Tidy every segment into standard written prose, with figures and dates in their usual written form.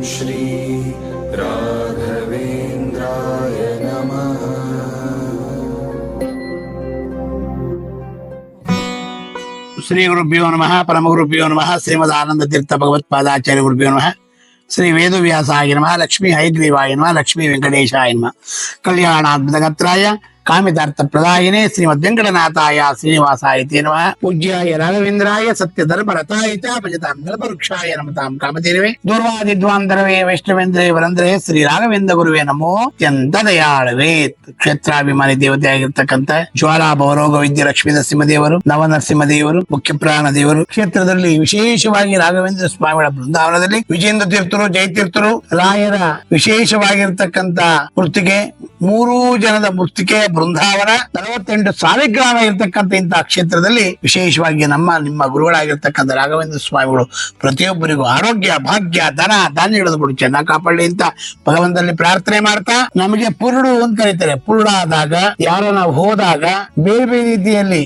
श्री राघवेन्द्राय नमः। श्री गुरुभ्यो नमः। परम गुरुभ्यो नमः। श्रीमद आनंद तीर्थ भगवत्पादाचार्य गुरुभ्यो नमः। श्री वेदव्यासाय नमः। लक्ष्मी हयग्रीवाय नमः। लक्ष्मी वेंकटेशाय नमः। कल्याणाद्भुतगात्राय कामितार्थ प्रदायिने श्रीमद् वेंकटनाथाय श्रीनिवासाय ते नमः। पूज्याय राघवेन्द्राय सत्य धर्म रताय च भजतां कल्पवृक्षाय नमतां कामधेनवे दूर्वादिद्वान्तरवे वैष्णवेन्द्रे ವರಂದ್ರೆ ಶ್ರೀ ರಾಘವೇಂದ್ರ ಗುರುವೇ ನಮೋ. ಅತ್ಯಂತ ದಯಾಳವೇ ಕ್ಷೇತ್ರಾಭಿಮಾನಿ ದೇವತೆಯಾಗಿರ್ತಕ್ಕಂಥ ಜ್ವಾಲಾ ಭವರೋಗ ವಿದ್ಯೆ ಲಕ್ಷ್ಮೀ ನರಸಿಂಹದೇವರು, ನವನರಸಿಂಹದೇವರು, ಮುಖ್ಯ ಪ್ರಾಣ ದೇವರು ಕ್ಷೇತ್ರದಲ್ಲಿ ವಿಶೇಷವಾಗಿ ರಾಘವೇಂದ್ರ ಸ್ವಾಮಿಗಳ ಬೃಂದಾವನದಲ್ಲಿ ವಿಜೇಂದ್ರ ತೀರ್ಥರು, ಜಯತೀರ್ಥರು, ರಾಯರ ವಿಶೇಷವಾಗಿರ್ತಕ್ಕಂಥ ಮೂರ್ತಿಗೆ 3 ಜನದ ಮೂರ್ತಿಗೆ ಬೃಂದಾವನ 48 ಸಾಲಿಗ್ರಾಮ ಇರತಕ್ಕಂಥ ಇಂತಹ ಕ್ಷೇತ್ರದಲ್ಲಿ ವಿಶೇಷವಾಗಿ ನಿಮ್ಮ ಗುರುಗಳಾಗಿರ್ತಕ್ಕಂಥ ರಾಘವೇಂದ್ರ ಸ್ವಾಮಿಗಳು ಪ್ರತಿಯೊಬ್ಬರಿಗೂ ಆರೋಗ್ಯ, ಭಾಗ್ಯ, ಧನ, ಧಾನ್ಯಗಳನ್ನು ಕೊಡು ಚೆನ್ನಾಗಿ ಕಾಪಾಡಲಿ ಅಂತ ಭಗವಂತನಲ್ಲಿ ಪ್ರಾರ್ಥನೆ ಮಾಡ್ತಾ, ನಮಗೆ ಪುರುಡು ಅಂತ ಕರೀತಾರೆ. ಪುರುಡಾದಾಗ, ಯಾರ ನಾವು ಹೋದಾಗ, ಬೇರೆ ಬೇರೆ ರೀತಿಯಲ್ಲಿ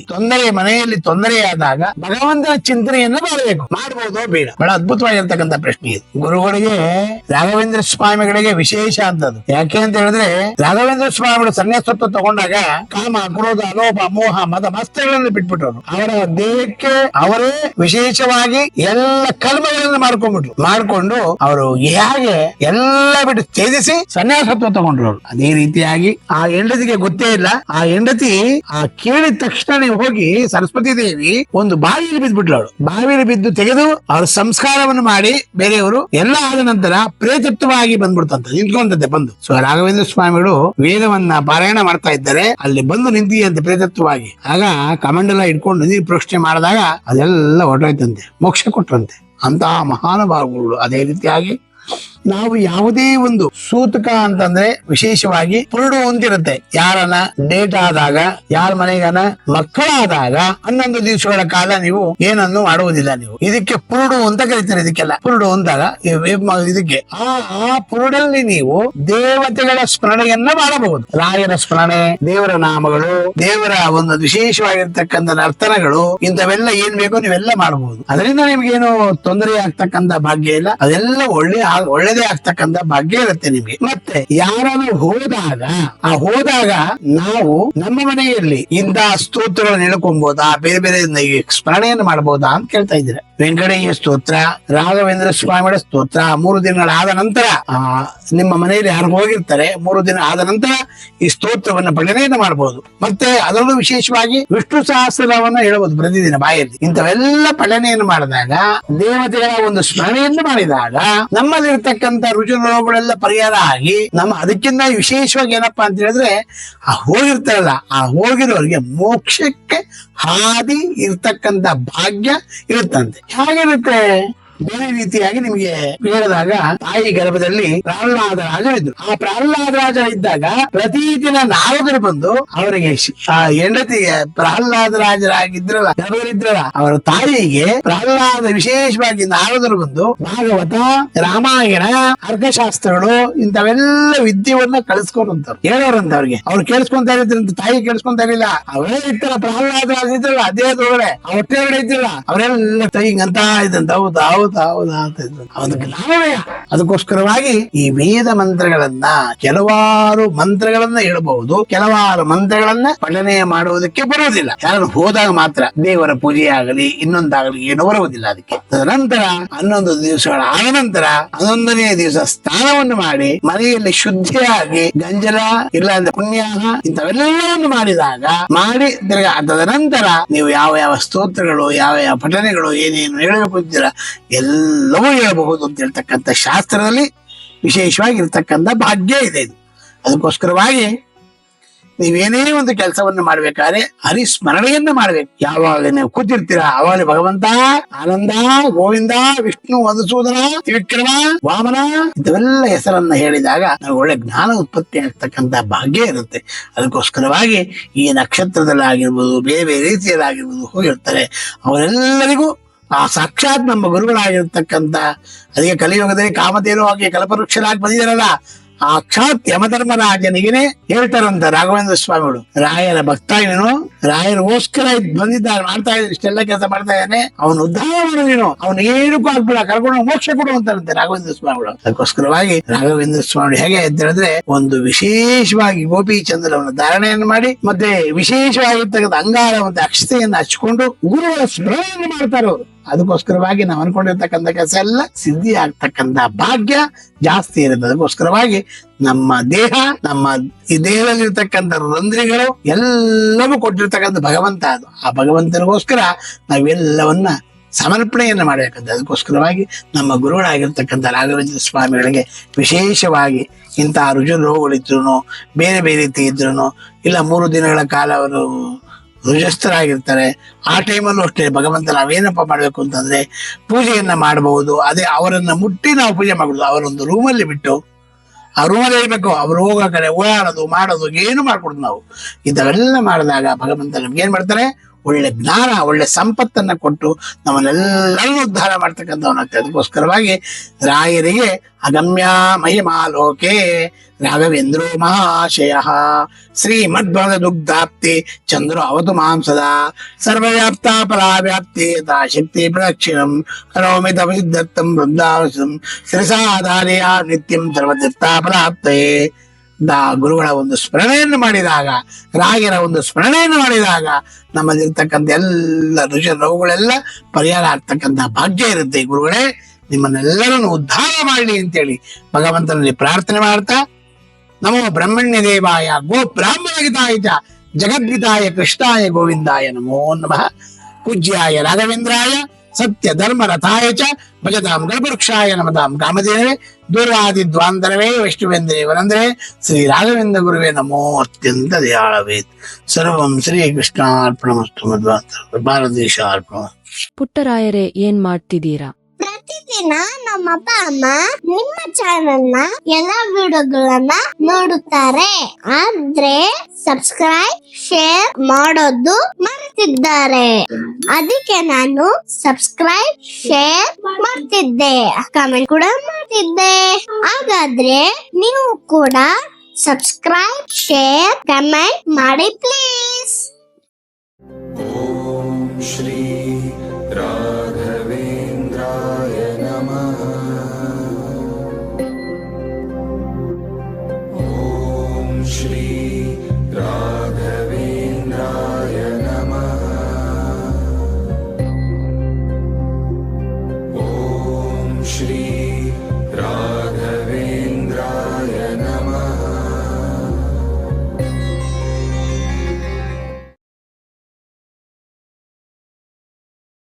ಮನೆಯಲ್ಲಿ ತೊಂದರೆ ಆದಾಗ ಭಗವಂತನ ಚಿಂತನೆಯನ್ನ ಮಾಡಬೇಕು. ಮಾಡಬಹುದೋ ಬೇಡ? ಬಹಳ ಅದ್ಭುತವಾಗಿರ್ತಕ್ಕಂಥ ಪ್ರಶ್ನೆ ಇದು. ಗುರುಗಳಿಗೆ ರಾಘವೇಂದ್ರ ಸ್ವಾಮಿಗಳಿಗೆ ವಿಶೇಷ ಅಂತದ್ದು. ಯಾಕೆ ಅಂತ ಹೇಳಿದ್ರೆ, ರಾಘವೇಂದ್ರ ಸ್ವಾಮಿಗಳು ಸನ್ಯಾಸತ್ವ ತಗೊಂಡಾಗ ಕಾಮ, ಕ್ರೋಧ, ಲೋಭ, ಮೋಹ, ಮದ ಮಸ್ತಗಳನ್ನು ಬಿಟ್ಬಿಟ್ಟರು. ಅವರ ದೇಹಕ್ಕೆ ಅವರೇ ವಿಶೇಷವಾಗಿ ಎಲ್ಲ ಕರ್ಮಗಳನ್ನು ಮಾಡ್ಕೊಂಡು ಅವರು ಹೇಗೆ ಎಲ್ಲ ಬಿಟ್ಟು ತ್ಯಜಿಸಿ ಸನ್ಯಾಸತ್ವ ತಗೊಂಡ್ರು. ಅದೇ ರೀತಿಯಾಗಿ ಆ ಹೆಂಡತಿಗೆ ಗೊತ್ತೇ ಇಲ್ಲ. ಆ ಹೆಂಡತಿ ಕೇಳಿದ ತಕ್ಷಣ ಹೋಗಿ ಸರಸ್ವತಿ ದೇವಿ ಒಂದು ಬಾವಿಯಲ್ಲಿ ಬಿದ್ದುಬಿಟ್ಲು. ಅವಳು ಬಾವಿಯಲ್ಲಿ ಬಿದ್ದು ತೆಗೆದು ಅವ್ರ ಸಂಸ್ಕಾರವನ್ನು ಮಾಡಿ ಬೇರೆಯವರು ಎಲ್ಲ ಆದ ನಂತರ ಪ್ರೇತತ್ವವಾಗಿ ಬಂದ್ಬಿಡ್ತಂತ ನಿಂತ್ಕೊಂಡಂತೆ ಬಂದು. ಸೊ ರಾಘವೇಂದ್ರ ಸ್ವಾಮಿಗಳು ವೇದವನ್ನ ಪಾರಾಯಣ ಮಾಡ್ತಾ ಇದ್ದಾರೆ, ಅಲ್ಲಿ ಬಂದು ನಿಂತಿಯಂತೆ ಪ್ರೇತತ್ವವಾಗಿ. ಆಗ ಕಮಂಡಲ ಇಟ್ಕೊಂಡು ನೀರು ಪ್ರೋಕ್ಷಣೆ ಮಾಡಿದಾಗ ಅದೆಲ್ಲ ಹೊರಟೋಯ್ತಂತೆ, ಮೋಕ್ಷ ಕೊಟ್ರಂತೆ ಅಂತಹ ಮಹಾನುಭಾವಗಳು. ಅದೇ ರೀತಿಯಾಗಿ ನಾವು ಯಾವುದೇ ಒಂದು ಸೂತಕ ಅಂತಂದ್ರೆ ವಿಶೇಷವಾಗಿ ಪುರುಡು ಅಂತಿರುತ್ತೆ. ಯಾರನ್ನ ಡೇಟ್ ಆದಾಗ, ಯಾರ ಮನೆಗನ ಮಕ್ಕಳಾದಾಗ 11 ದಿವಸಗಳ ಕಾಲ ನೀವು ಏನನ್ನು ಮಾಡುವುದಿಲ್ಲ. ನೀವು ಇದಕ್ಕೆ ಪುರುಡು ಅಂತ ಕರೀತಾರೆ. ಇದಕ್ಕೆಲ್ಲ ಪುರುಡು ಅಂದಾಗ ಇದಕ್ಕೆ ಆ ಪುರುಡಲ್ಲಿ ನೀವು ದೇವತೆಗಳ ಸ್ಮರಣೆಯನ್ನ ಮಾಡಬಹುದು. ರಾಯರ ಸ್ಮರಣೆ, ದೇವರ ನಾಮಗಳು, ದೇವರ ಒಂದು ವಿಶೇಷವಾಗಿರ್ತಕ್ಕಂಥ ನರ್ತನಗಳು, ಇಂಥವೆಲ್ಲ ಏನ್ ಬೇಕೋ ನೀವೆಲ್ಲ ಮಾಡಬಹುದು. ಅದರಿಂದ ನಿಮ್ಗೇನು ತೊಂದರೆ ಆಗ್ತಕ್ಕಂಥ ಭಾಗ್ಯ ಇಲ್ಲ. ಅದೆಲ್ಲ ಒಳ್ಳೆದೇ ಆಗ್ತಕ್ಕಂಥ ಭಾಗ್ಯ ಇರುತ್ತೆ ನಿಮ್ಗೆ. ಮತ್ತೆ ಯಾರನ್ನು ಹೋದಾಗ ನಾವು ನಮ್ಮ ಮನೆಯಲ್ಲಿ ಇಂತಹ ಸ್ತೋತ್ರಗಳನ್ನು ಹೇಳ್ಕೊಬಹುದಾ, ಬೇರೆ ಬೇರೆ ಸ್ಮರಣೆಯನ್ನು ಮಾಡಬಹುದಾ ಅಂತ ಕೇಳ್ತಾ ಇದ್ದೀರಾ. ವೆಂಕಟೇಶ ಸ್ತೋತ್ರ, ರಾಘವೇಂದ್ರ ಸ್ವಾಮಿಗಳ ಸ್ತೋತ್ರ 3 ದಿನಗಳಾದ ನಂತರ ನಿಮ್ಮ ಮನೆಯಲ್ಲಿ ಯಾರು ಹೋಗಿರ್ತಾರೆ 3 ದಿನ ಆದ ನಂತರ ಈ ಸ್ತೋತ್ರವನ್ನ ಪಠಣೆಯನ್ನು ಮಾಡಬಹುದು. ಮತ್ತೆ ಅದರಲ್ಲೂ ವಿಶೇಷವಾಗಿ ವಿಷ್ಣು ಸಹಸ್ರವನ್ನ ಹೇಳಬಹುದು ಪ್ರತಿದಿನ ಬಾಯಲ್ಲಿ. ಇಂಥವೆಲ್ಲ ಪಠಣೆಯನ್ನು ಮಾಡಿದಾಗ, ದೇವತೆಗಳ ಒಂದು ಸ್ಮರಣೆಯನ್ನು ಮಾಡಿದಾಗ ನಮ್ಮಲ್ಲಿರ್ತಕ್ಕಂಥ ರುಚಿ ರೋಗಗಳೆಲ್ಲ ಪರಿಹಾರ ಆಗಿ ಅದಕ್ಕಿಂತ ವಿಶೇಷವಾಗಿ ಏನಪ್ಪಾ ಅಂತ ಹೇಳಿದ್ರೆ, ಹೋಗಿರ್ತಾರಲ್ಲ ಆ ಹೋಗಿರೋರಿಗೆ ಮೋಕ್ಷಕ್ಕೆ ಹಾದಿ ಇರ್ತಕ್ಕಂಥ ಭಾಗ್ಯ ಇರುತ್ತಂತೆ. ಹೇಗಿರುತ್ತೆ? ಬೇರೆ ರೀತಿಯಾಗಿ ನಿಮಗೆ ಹೇಳಿದಾಗ, ತಾಯಿ ಗರ್ಭದಲ್ಲಿ ಪ್ರಹ್ಲಾದ ರಾಜ ಇದ್ರು. ಆ ಪ್ರಹ್ಲಾದ ರಾಜ ಇದ್ದಾಗ ಪ್ರತಿದಿನ ನಾರದರು ಬಂದು ಅವರಿಗೆ ಹೆಂಡತಿಗೆ ಪ್ರಹ್ಲಾದ ರಾಜರಾಗಿದ್ರಲ್ಲ, ಗರ್ಭದಲ್ಲಿದ್ರಲ್ಲ, ಅವರ ತಾಯಿಗೆ ಪ್ರಹ್ಲಾದ ವಿಶೇಷವಾಗಿ ನಾರದರು ಬಂದು ಭಾಗವತ, ರಾಮಾಯಣ, ಅರ್ಕಶಾಸ್ತ್ರಗಳು ಇಂಥವೆಲ್ಲ ವಿದ್ಯೆಯನ್ನ ಕಳಿಸ್ಕೊಂಡಂತವ್ರು ಹೇಳೋರಂತ. ಅವ್ರು ಕೇಳಿಸ್ಕೊಂತ ಇರತ್ತಂತ, ತಾಯಿ ಕೇಳಿಸ್ಕೊಂತ ಇರಲಿಲ್ಲ. ಅವರೇ ಇರ್ತಾರ ಪ್ರಹ್ಲಾದ ರಾಜ ಇದ್ರಲ್ಲ, ಅದೇದೊಳಗಡೆ ಹೊಟ್ಟೆ ಒಳಗಡೆ ಇದ್ರಲ್ಲ, ಅವರೆಲ್ಲ ಹಿಂಗಂತ ಇದ್ದಂತ. ಅದಕ್ಕೋಸ್ಕರವಾಗಿ ಈ ವೇದ ಮಂತ್ರಗಳನ್ನ, ಕೆಲವಾರು ಮಂತ್ರಗಳನ್ನ ಹೇಳಬಹುದು, ಕೆಲವಾರು ಮಂತ್ರಗಳನ್ನ ಪಠನೆ ಮಾಡುವುದಕ್ಕೆ ಬರುವುದಿಲ್ಲ. ಯಾರು ಹೋದಾಗ ಮಾತ್ರ ದೇವರ ಪೂಜೆ ಆಗಲಿ ಇನ್ನೊಂದಾಗಲಿ ಏನೂ ಬರುವುದಿಲ್ಲ. ಅದಕ್ಕೆ ತದನಂತರ 11 ದಿವಸಗಳ ಆದ ನಂತರ 11ನೇ ದಿವಸ ಸ್ನಾನವನ್ನು ಮಾಡಿ ಮನೆಯಲ್ಲಿ ಶುದ್ಧಿಯಾಗಿ ಗಂಜಲ ಇಲ್ಲ ಅಂದ್ರೆ ಪುಣ್ಯಾಹ ಇಂಥವೆಲ್ಲವನ್ನು ಮಾಡಿ ತದನಂತರ ನೀವು ಯಾವ ಸ್ತೋತ್ರಗಳು, ಯಾವ ಪಠನೆಗಳು ಏನೇನು ಹೇಳಬೇಕು ಅಂತೀರ ಎಲ್ಲವೂ ಹೇಳಬಹುದು ಅಂತ ಹೇಳ್ತಕ್ಕಂಥ ಶಾಸ್ತ್ರದಲ್ಲಿ ವಿಶೇಷವಾಗಿರ್ತಕ್ಕಂಥ ಭಾಗ್ಯ ಇದೆ ಇದು. ಅದಕ್ಕೋಸ್ಕರವಾಗಿ ನೀವೇನೇ ಒಂದು ಕೆಲಸವನ್ನು ಮಾಡ್ಬೇಕಾದ್ರೆ ಹರಿಸ್ಮರಣೆಯನ್ನ ಮಾಡ್ಬೇಕು. ಯಾವಾಗ ನೀವು ಕೂತಿರ್ತೀರಾ ಅವಾಗ ಭಗವಂತ, ಆನಂದ, ಗೋವಿಂದ, ವಿಷ್ಣು, ಮಧುಸೂದನ, ತ್ರಿವಿಕ್ರಮ, ವಾಮನ ಇಂಥವೆಲ್ಲ ಹೆಸರನ್ನ ಹೇಳಿದಾಗ ನಾವು ಒಳ್ಳೆ ಜ್ಞಾನ ಉತ್ಪತ್ತಿ ಆಗ್ತಕ್ಕಂಥ ಭಾಗ್ಯ ಇರುತ್ತೆ. ಅದಕ್ಕೋಸ್ಕರವಾಗಿ ಈ ನಕ್ಷತ್ರದಲ್ಲಿ ಆಗಿರ್ಬೋದು, ಬೇರೆ ಬೇರೆ ರೀತಿಯಲ್ಲಿ ಆಗಿರ್ಬೋದು ಹೋಗಿರ್ತಾರೆ. ಅವರೆಲ್ಲರಿಗೂ ಆ ಸಾಕ್ಷಾತ್ ನಮ್ಮ ಗುರುಗಳಾಗಿರ್ತಕ್ಕಂಥ, ಅದಕ್ಕೆ ಕಲಿಯುಗದಲ್ಲಿ ಕಾಮಧೇನು ಆಗಿ ಕಲ್ಪವೃಕ್ಷರಾಗಿ ಬಂದಿದಾರಲ್ಲ ಸಾಕ್ಷಾತ್ ಯಮಧರ್ಮರಾಜನಿಗೆ ಹೇಳ್ತಾರಂತ ರಾಘವೇಂದ್ರ ಸ್ವಾಮಿಗಳು, ರಾಯರ ಭಕ್ತ ನೀನು, ರಾಯರಿಗೋಸ್ಕರ ಬಂದಿದ್ದಾರೆ, ಮಾಡ್ತಾ ಇದ್ದಾರೆ, ಇಷ್ಟೆಲ್ಲ ಕೆಲಸ ಮಾಡ್ತಾ ಇದ್ದಾನೆ, ಅವನು ಉದ್ಧಾರ ಮಾಡು ನೀನು, ಅವನು ಏನಕ್ಕೂ ಆಗ್ಬಿಡ, ಕರ್ಕೊಂಡು ಮೋಕ್ಷ ಕೊಡು ಅಂತಾರಂತೆ ರಾಘವೇಂದ್ರ ಸ್ವಾಮಿಗಳು. ಅದಕ್ಕೋಸ್ಕರವಾಗಿ ರಾಘವೇಂದ್ರ ಸ್ವಾಮಿ ಹೇಗೆ ಅಂತ ಹೇಳಿದ್ರೆ, ಒಂದು ವಿಶೇಷವಾಗಿ ಗೋಪಿ ಚಂದ್ರವನ್ನು ಧಾರಣೆಯನ್ನು ಮಾಡಿ, ಮತ್ತೆ ವಿಶೇಷವಾಗಿರ್ತಕ್ಕಂಥ ಅಂಗಾರ ಮತ್ತೆ ಅಕ್ಷತೆಯನ್ನು ಹಚ್ಕೊಂಡು ಗುರುಗಳ ಸ್ಮರಣೆಯನ್ನು ಮಾಡ್ತಾರೆ ಅವರು. ಅದಕ್ಕೋಸ್ಕರವಾಗಿ ನಾವು ಅನ್ಕೊಂಡಿರ್ತಕ್ಕಂಥ ಕೆಲಸ ಎಲ್ಲ ಸಿದ್ಧಿ ಆಗ್ತಕ್ಕಂಥ ಭಾಗ್ಯ ಜಾಸ್ತಿ ಇರುತ್ತೆ. ಅದಕ್ಕೋಸ್ಕರವಾಗಿ ನಮ್ಮ ದೇಹ, ನಮ್ಮ ಈ ದೇಹದಲ್ಲಿರ್ತಕ್ಕಂಥ ರಂಧ್ರಿಗಳು ಎಲ್ಲವೂ ಕೊಟ್ಟಿರ್ತಕ್ಕಂಥ ಭಗವಂತ. ಅದು ಆ ಭಗವಂತನಿಗೋಸ್ಕರ ನಾವೆಲ್ಲವನ್ನ ಸಮರ್ಪಣೆಯನ್ನು ಮಾಡಬೇಕಂತ. ಅದಕ್ಕೋಸ್ಕರವಾಗಿ ನಮ್ಮ ಗುರುಗಳಾಗಿರ್ತಕ್ಕಂಥ ರಾಘವೇಂದ್ರ ಸ್ವಾಮಿಗಳಿಗೆ ವಿಶೇಷವಾಗಿ ಇಂತಹ ರುಜು ರೋಗಗಳಿದ್ರು, ಬೇರೆ ಬೇರೆ ರೀತಿ ಇದ್ರು, ಇಲ್ಲ 3 ದಿನಗಳ ಕಾಲ ಅವರು ರುಜಸ್ಥರಾಗಿರ್ತಾರೆ, ಆ ಟೈಮಲ್ಲೂ ಅಷ್ಟೇ ಭಗವಂತ ನಾವೇನಪ್ಪ ಮಾಡ್ಬೇಕು ಅಂತಂದ್ರೆ ಪೂಜೆಯನ್ನ ಮಾಡಬಹುದು. ಅದೇ ಅವರನ್ನ ಮುಟ್ಟಿ ನಾವು ಪೂಜೆ ಮಾಡಬಹುದು. ಅವರೊಂದು ರೂಮಲ್ಲಿ ಬಿಟ್ಟು ಆ ರೂಮಲ್ಲಿ ಇರ್ಬೇಕು, ಅವ್ರು ಹೋಗೋ ಕಡೆ ಓಡಾಡೋದು ಮಾಡೋದು ಏನು ಮಾಡ್ಕೊಡುದು ನಾವು. ಇಂಥವೆಲ್ಲ ಮಾಡಿದಾಗ ಭಗವಂತ ನಮ್ಗೆ ಏನ್ ಮಾಡ್ತಾರೆ, ಒಳ್ಳೆ ಜ್ಞಾನ, ಒಳ್ಳೆ ಸಂಪತ್ತನ್ನ ಕೊಟ್ಟು ನಮ್ಮನ್ನೆಲ್ಲರೂ ಉದ್ಧಾರ ಮಾಡ್ತಕ್ಕಂಥವನಾಗ್ತದೆ. ಅದಕ್ಕೋಸ್ಕರವಾಗಿ ರಾಯರಿಗೆ ಅಗಮ್ಯ ಮಹಿಮಾ ಲೋಕೆ ರಾಘವೇಂದ್ರೋ ಮಹಾಶಯ ಶ್ರೀಮದ್ಭಗ ದುಗ್ಧಾಪ್ತಿ ಚಂದ್ರೋ ಅವತು ಮಾಂ ಸದಾ ಸರ್ವವ್ಯಾಪ್ತ ಫಲಾವ್ಯಾಪ್ತಿ ಯಥಾ ಶಕ್ತಿ ಪ್ರದಕ್ಷಿಣಂ ಕರೋಮಿ ತಪಸಿದ್ಧರ್ಥಂ ವೃಂದಾವಸಂ ಶಿರಸಾಧಾರ್ಯ ನಿತ್ಯಂ ಸರ್ವತೀರ್ಥಾಫಲಾಪ್ತಯೇ. ಗುರುಗಳ ಒಂದು ಸ್ಮರಣೆಯನ್ನು ಮಾಡಿದಾಗ, ರಾಯರ ಒಂದು ಸ್ಮರಣೆಯನ್ನು ಮಾಡಿದಾಗ ನಮ್ಮಲ್ಲಿರ್ತಕ್ಕಂಥ ಎಲ್ಲ ರುಚಿ ರೋಗಗಳೆಲ್ಲ ಪರಿಹಾರ ಆಗ್ತಕ್ಕಂಥ ಭಾಗ್ಯ ಇರುತ್ತೆ. ಗುರುಗಳೇ ನಿಮ್ಮನ್ನೆಲ್ಲರನ್ನು ಉದ್ಧಾರ ಮಾಡಲಿ ಅಂತೇಳಿ ಭಗವಂತನಲ್ಲಿ ಪ್ರಾರ್ಥನೆ ಮಾಡ್ತಾ, ನಮೋ ಬ್ರಹ್ಮಣ್ಯ ದೇವಾಯ ಗೋ ಬ್ರಾಹ್ಮಣ ಹಿತಾಯ ಚ ಜಗದ್ವಿತಾಯ ಕೃಷ್ಣಾಯ ಗೋವಿಂದಾಯ ನಮೋ ನಮಃ. ಪೂಜ್ಯಾಯ ರಾಘವೇಂದ್ರಾಯ ಸತ್ಯ ಧರ್ಮ ರಥಾಯ ಚ ಭಜತಾಂ ಗಣಪವೃಕ್ಷಾಯ ನಮತಾಂ ಕಾಮಧೇನವೇ ದೂರಾದಿ ದ್ವಾಂತರವೇ ವೈಷ್ಣವೇಂದ್ರೇ ವರಂದ್ರೇ ಶ್ರೀ ರಾಘವೇಂದ್ರ ಗುರುವೇ ನಮೋ ಅತ್ಯಂತ ದಯಾಳವೇತ್. ಸರ್ವಂ ಶ್ರೀ ಕೃಷ್ಣಾರ್ಪಣಮಸ್ತು. ಮಧ್ವಾಂತರ ಭಾರತದೇಶ ಅರ್ಪಣ. ಪುಟ್ಟರಾಯರೇ, ಏನ್ ಮಾಡ್ತಿದ್ದೀರಾ? ಪ್ರತಿದಿನ ನಮ್ಮ ಅಪ್ಪ ಅಮ್ಮ ನಿಮ್ಮ ಚಾನೆಲ್ ನ ಎಲ್ಲಾ ವಿಡಿಯೋಗಳನ್ನ ನೋಡುತ್ತಾರೆ, ಆದ್ರೆ ಸಬ್ಸ್ಕ್ರೈಬ್ ಶೇರ್ ಮಾಡೋದು ಮರೆತಿದ್ದಾರೆ. ಅದಕ್ಕೆ ನಾನು ಸಬ್ಸ್ಕ್ರೈಬ್ ಶೇರ್ ಮಾಡ್ತಿದ್ದೆ, ಕಮೆಂಟ್ ಕೂಡ ಮಾಡ್ತಿದ್ದೆ. ಹಾಗಾದ್ರೆ ನೀವು ಕೂಡ ಸಬ್ಸ್ಕ್ರೈಬ್ ಶೇರ್ ಕಮೆಂಟ್ ಮಾಡಿ ಪ್ಲೀಸ್. ಓಂ ಶ್ರೀ ರಾಘವೇಂದ್ರಾಯ ನಮಃ. ಓಂ ಶ್ರೀ ರಾಘವೇಂದ್ರಾಯ ನಮಃ. ಓಂ ಶ್ರೀ